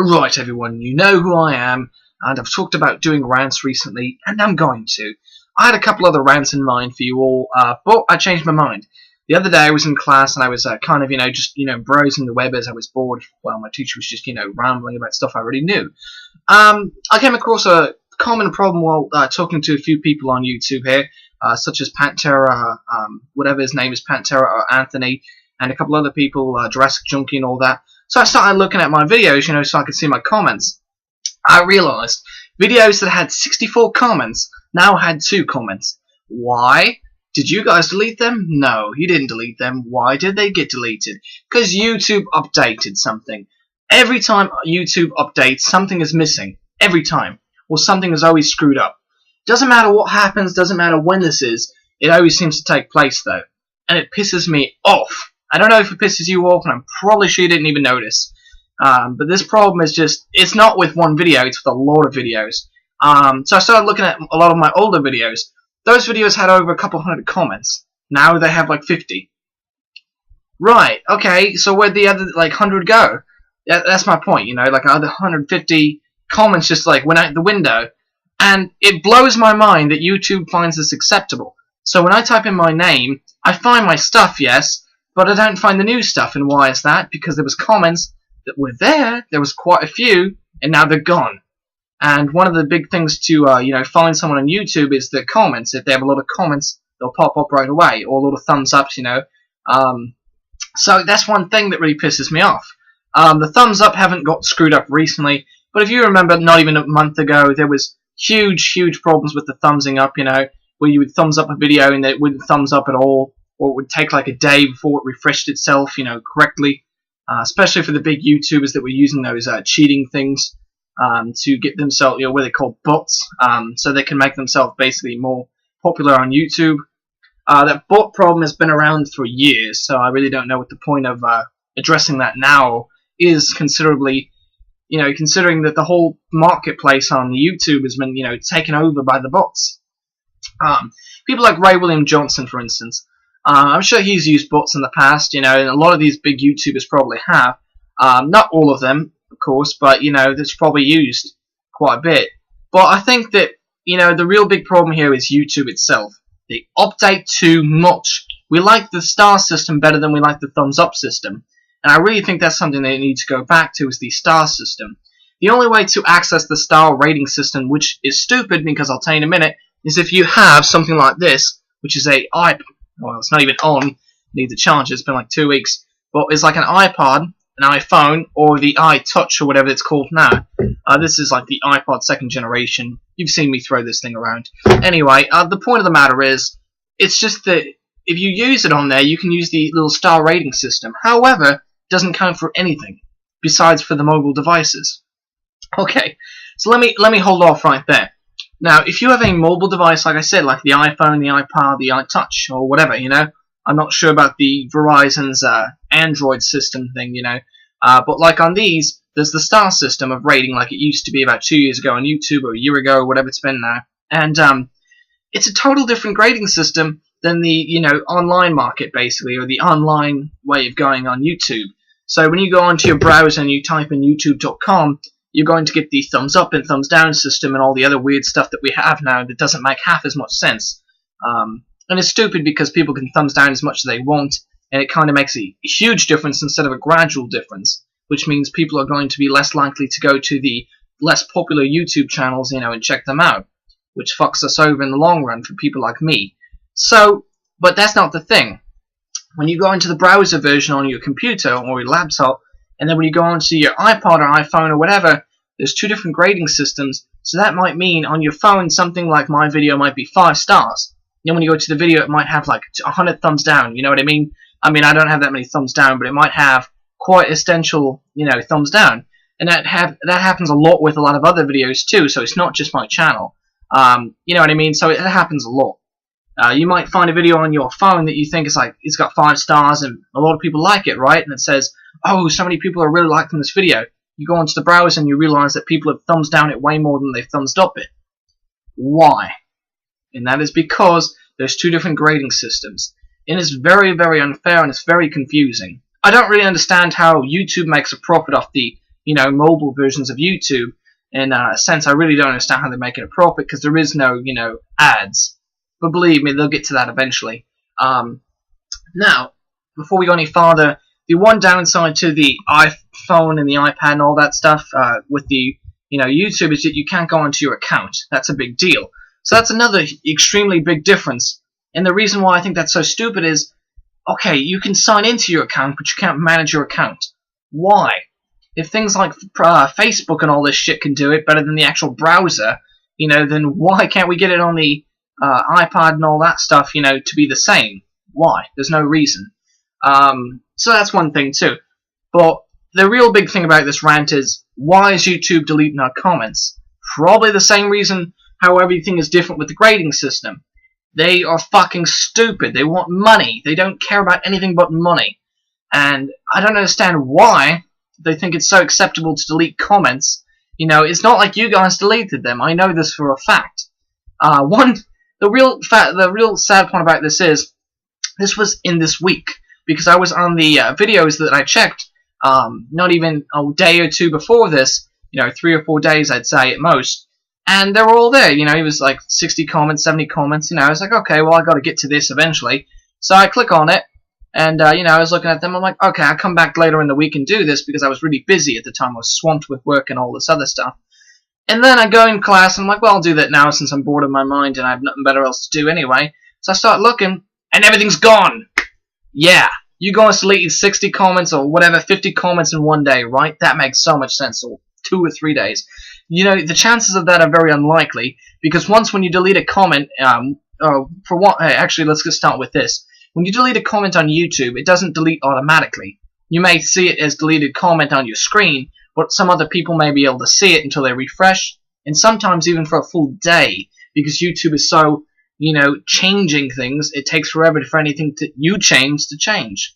Right, everyone, you know who I am, and I've talked about doing rants recently, and I'm going to. I had a couple other rants in mind for you all, but I changed my mind. The other day I was in class and I was kind of, browsing the web as I was bored. Well, my teacher was just, rambling about stuff I already knew. I came across a common problem while talking to a few people on YouTube here, such as Pantera, whatever his name is, Pantera or Anthony, and a couple other people, Jurassic Junkie and all that. So I started looking at my videos, so I could see my comments. I realized videos that had 64 comments now had 2 comments. Why? Did you guys delete them? No, you didn't delete them. Why did they get deleted? Because YouTube updated something. Every time YouTube updates, something is missing. Every time. Or something is always screwed up. Doesn't matter what happens, doesn't matter when this is, it always seems to take place though. And it pisses me off. I don't know if it pisses you off, and I'm probably sure you didn't even notice. But this problem is just, it's not with one video, it's with a lot of videos. So I started looking at a lot of my older videos. Those videos had over a couple hundred comments. Now they have like 50. Right, okay, so where'd the other 100 go? That's my point, like other 150 comments just went out the window. And it blows my mind that YouTube finds this acceptable. So when I type in my name, I find my stuff, yes, but I don't find the new stuff. And why is that? Because there was comments that were there was quite a few, and now they're gone. And one of the big things to find someone on YouTube is the comments. If they have a lot of comments, they'll pop up right away, or a lot of thumbs ups, So that's one thing that really pisses me off. The thumbs up haven't got screwed up recently, but if you remember, not even a month ago, there was huge problems with the thumbsing up, where you would thumbs up a video and it wouldn't thumbs up at all, or it would take like a day before it refreshed itself, correctly. Especially for the big YouTubers that were using those cheating things to get themselves, what they call bots, so they can make themselves basically more popular on YouTube. That bot problem has been around for years, so I really don't know what the point of addressing that now is, considerably, considering that the whole marketplace on YouTube has been, taken over by the bots. People like Ray William Johnson, for instance. I'm sure he's used bots in the past, and a lot of these big YouTubers probably have. Not all of them, of course, but, that's probably used quite a bit. But I think that, the real big problem here is YouTube itself. They update too much. We like the star system better than we like the thumbs up system. And I really think that's something they need to go back to, is the star system. The only way to access the star rating system, which is stupid because I'll tell you in a minute, is if you have something like this, which is a iPod. Well, it's not even on, need to charge it, it's been like 2 weeks, but it's like an iPod, an iPhone, or the iTouch, or whatever it's called now. This is like the iPod 2nd generation. You've seen me throw this thing around. Anyway, the point of the matter is, it's just that if you use it on there, you can use the little star rating system. However, it doesn't count for anything, besides for the mobile devices. Okay, so let me hold off right there. Now, if you have a mobile device, like I said, like the iPhone, the iPad, the iTouch, or whatever, I'm not sure about the Verizon's Android system thing, but like on these, there's the star system of rating like it used to be about 2 years ago on YouTube, or a year ago, or whatever it's been now. And it's a total different grading system than the, online market, basically, or the online way of going on YouTube. So when you go onto your browser and you type in youtube.com, you're going to get the thumbs up and thumbs down system and all the other weird stuff that we have now that doesn't make half as much sense. And it's stupid because people can thumbs down as much as they want, and it kind of makes a huge difference instead of a gradual difference, which means people are going to be less likely to go to the less popular YouTube channels, and check them out, which fucks us over in the long run for people like me. So, but that's not the thing. When you go into the browser version on your computer or your laptop, and then when you go onto your iPod or iPhone or whatever, there's 2 different grading systems. So that might mean on your phone something like my video might be 5 stars. Then when you go to the video, it might have like 100 thumbs down. You know what I mean? I mean, I don't have that many thumbs down, but it might have quite essential, thumbs down. And that happens a lot with a lot of other videos too. So it's not just my channel. You know what I mean? So it happens a lot. You might find a video on your phone that you think is like, it's got 5 stars and a lot of people like it, right? And it says, oh, so many people are really liking this video. You go onto the browser and you realize that people have thumbs down it way more than they've thumbs up it. Why? And that is because there's 2 different grading systems. And it's very, very unfair and it's very confusing. I don't really understand how YouTube makes a profit off the mobile versions of YouTube. In a sense, I really don't understand how they're making a profit because there is no, ads. But believe me, they'll get to that eventually. Now, before we go any farther, the one downside to the iPhone and the iPad and all that stuff with the YouTube is that you can't go onto your account. That's a big deal. So that's another extremely big difference. And the reason why I think that's so stupid is, okay, you can sign into your account, but you can't manage your account. Why? If things like Facebook and all this shit can do it better than the actual browser, then why can't we get it on the iPad and all that stuff, to be the same? Why? There's no reason. So that's one thing too. But the real big thing about this rant is, why is YouTube deleting our comments? Probably the same reason how everything is different with the grading system. They are fucking stupid. They want money. They don't care about anything but money. And I don't understand why they think it's so acceptable to delete comments. It's not like you guys deleted them. I know this for a fact. The real sad part about this is, this was in this week, because I was on the videos that I checked, not even a day or two before this, 3 or 4 days I'd say at most, and they were all there. It was like 60 comments, 70 comments. I was like, okay, well, I got to get to this eventually. So I click on it, and I was looking at them. I'm like, okay, I'll come back later in the week and do this because I was really busy at the time. I was swamped with work and all this other stuff. And then I go in class, and I'm like, well, I'll do that now since I'm bored of my mind and I have nothing better else to do anyway. So I start looking, and everything's gone. Yeah, you guys deleted 60 comments or whatever, 50 comments in one day, right? That makes so much sense. Or 2 or 3 days. The chances of that are very unlikely, because once when you delete a comment, actually, let's just start with this. When you delete a comment on YouTube, it doesn't delete automatically. You may see it as deleted comment on your screen, but some other people may be able to see it until they refresh, and sometimes even for a full day, because YouTube is so, changing things, it takes forever for anything you change to change.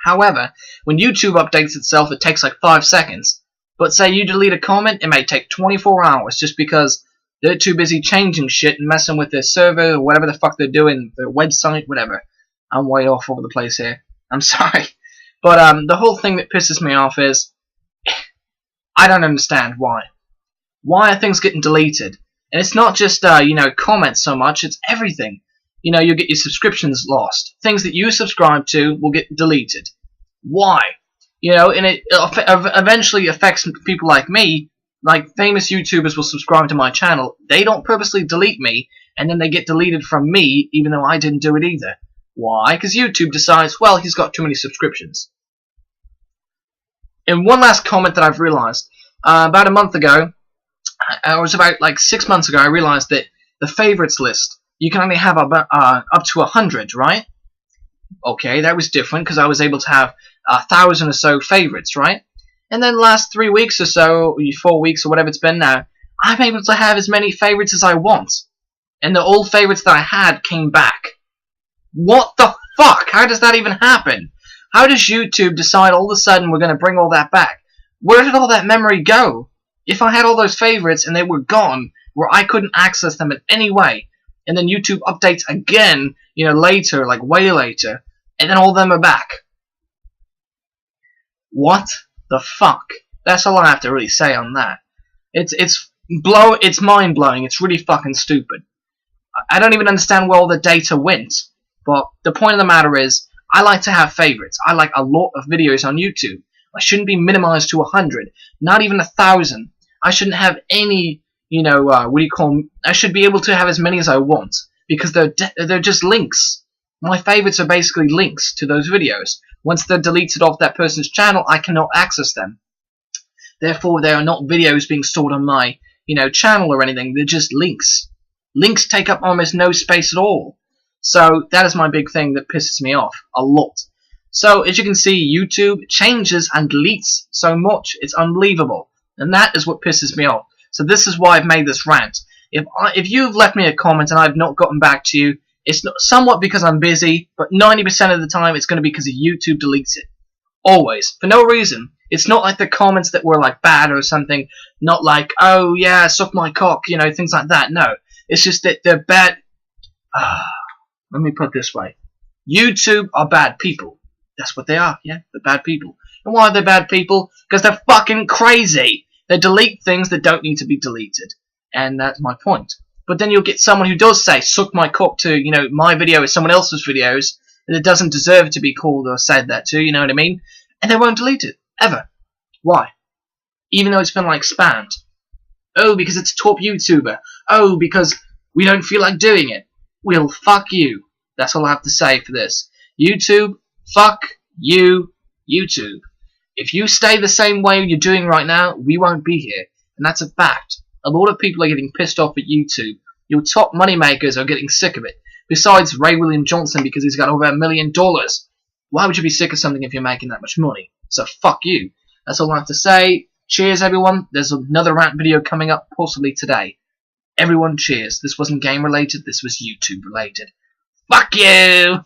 However, when YouTube updates itself, it takes like 5 seconds. But say you delete a comment, it may take 24 hours just because they're too busy changing shit and messing with their server or whatever the fuck they're doing, their website, whatever. I'm way off over the place here. I'm sorry. But the whole thing that pisses me off is, I don't understand why. Why are things getting deleted? And it's not just, comments so much, it's everything. You'll get your subscriptions lost. Things that you subscribe to will get deleted. Why? And it eventually affects people like me. Like, famous YouTubers will subscribe to my channel. They don't purposely delete me, and then they get deleted from me, even though I didn't do it either. Why? Because YouTube decides, well, he's got too many subscriptions. And one last comment that I've realized. About a month ago, it was about like 6 months ago, I realized that the favorites list, you can only have up to 100, right? Okay, that was different because I was able to have 1,000 or so favorites, right? And then the last 3 weeks or so, 4 weeks or whatever it's been now, I'm able to have as many favorites as I want. And the old favorites that I had came back. What the fuck? How does that even happen? How does YouTube decide all of a sudden we're going to bring all that back? Where did all that memory go? If I had all those favorites and they were gone, where I couldn't access them in any way, and then YouTube updates again, later, like way later, and then all of them are back. What the fuck? That's all I have to really say on that. It's mind-blowing. It's really fucking stupid. I don't even understand where all the data went. But the point of the matter is, I like to have favorites. I like a lot of videos on YouTube. I shouldn't be minimized to 100, not even 1,000. I shouldn't have any, I should be able to have as many as I want, because they're just links. My favorites are basically links to those videos. Once they're deleted off that person's channel, I cannot access them. Therefore, they are not videos being stored on my, channel or anything. They're just links. Links take up almost no space at all. So that is my big thing that pisses me off a lot. So as you can see, YouTube changes and deletes so much. It's unbelievable. And that is what pisses me off. So this is why I've made this rant. If you've left me a comment and I've not gotten back to you, it's somewhat because I'm busy, but 90% of the time it's going to be because YouTube deletes it. Always. For no reason. It's not like the comments that were like bad or something. Not like, oh yeah, suck my cock, things like that. No. It's just that they're bad. Let me put it this way. YouTube are bad people. That's what they are, yeah? They're bad people. And why are they bad people? Because they're fucking crazy. They delete things that don't need to be deleted. And that's my point. But then you'll get someone who does say, suck my cock to, you know, my video is someone else's videos, and it doesn't deserve to be called or said that to, you know what I mean? And they won't delete it. Ever. Why? Even though it's been, like, spammed. Oh, because it's a top YouTuber. Oh, because we don't feel like doing it. Well, fuck you. That's all I have to say for this. YouTube, fuck you, YouTube. If you stay the same way you're doing right now, we won't be here. And that's a fact. A lot of people are getting pissed off at YouTube. Your top moneymakers are getting sick of it. Besides Ray William Johnson, because he's got over $1 million. Why would you be sick of something if you're making that much money? So fuck you. That's all I have to say. Cheers, everyone. There's another rant video coming up, possibly today. Everyone cheers. This wasn't game related, this was YouTube related. Fuck you!